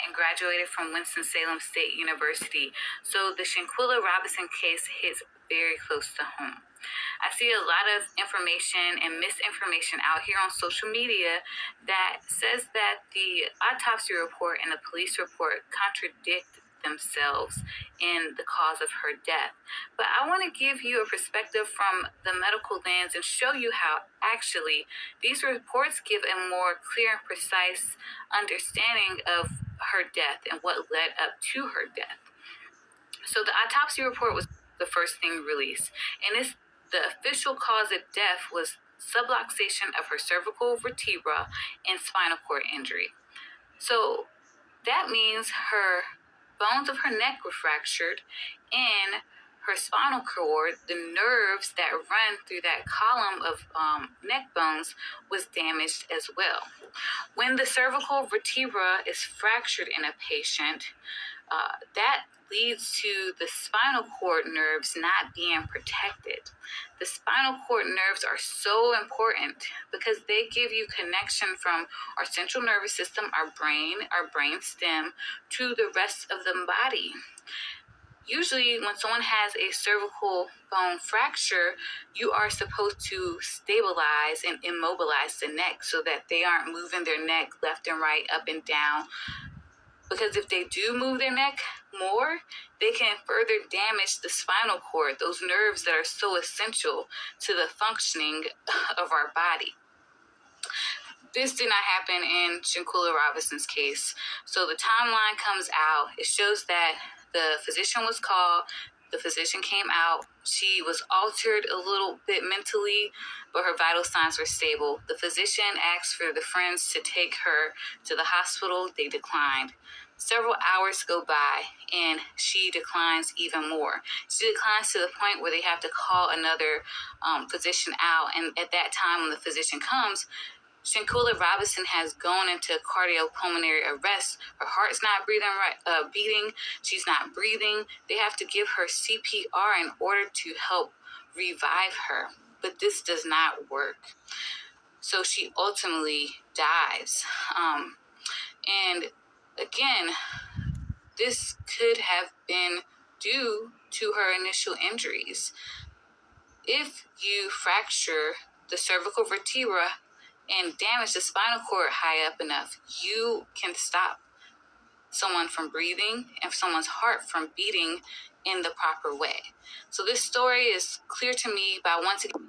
and graduated from Winston-Salem State University. So the Shaquella Robinson case hits very close to home. I see a lot of information and misinformation out here on social media that says that the autopsy report and the police report contradict themselves in the cause of her death. But I want to give you a perspective from the medical lens and show you how actually these reports give a more clear and precise understanding of her death and what led up to her death. So the autopsy report was the first thing released, and the official cause of death was subluxation of her cervical vertebra and spinal cord injury. So that means her bones of her neck were fractured, and her spinal cord, the nerves that run through that column of neck bones, was damaged as well. When the cervical vertebra is fractured in a patient, that leads to the spinal cord nerves not being protected. The spinal cord nerves are so important because they give you connection from our central nervous system, our brain stem, to the rest of the body. Usually when someone has a cervical bone fracture, you are supposed to stabilize and immobilize the neck so that they aren't moving their neck left and right, up and down. Because if they do move their neck more, they can further damage the spinal cord, those nerves that are so essential to the functioning of our body. This did not happen in Shaquella Robinson's case. So the timeline comes out. It shows that the physician was called. The physician came out. She was altered a little bit mentally, but her vital signs were stable. The physician asked for the friends to take her to the hospital. They declined. Several hours go by, and she declines even more. She declines to the point where they have to call another physician out. And at that time, when the physician comes, Shaquella Robinson has gone into cardiopulmonary arrest. Her heart's not beating. She's not breathing. They have to give her CPR in order to help revive her. But this does not work. So she ultimately dies. And again, this could have been due to her initial injuries. If you fracture the cervical vertebra and damage the spinal cord high up enough, you can stop someone from breathing and someone's heart from beating in the proper way. So this story is clear to me by once again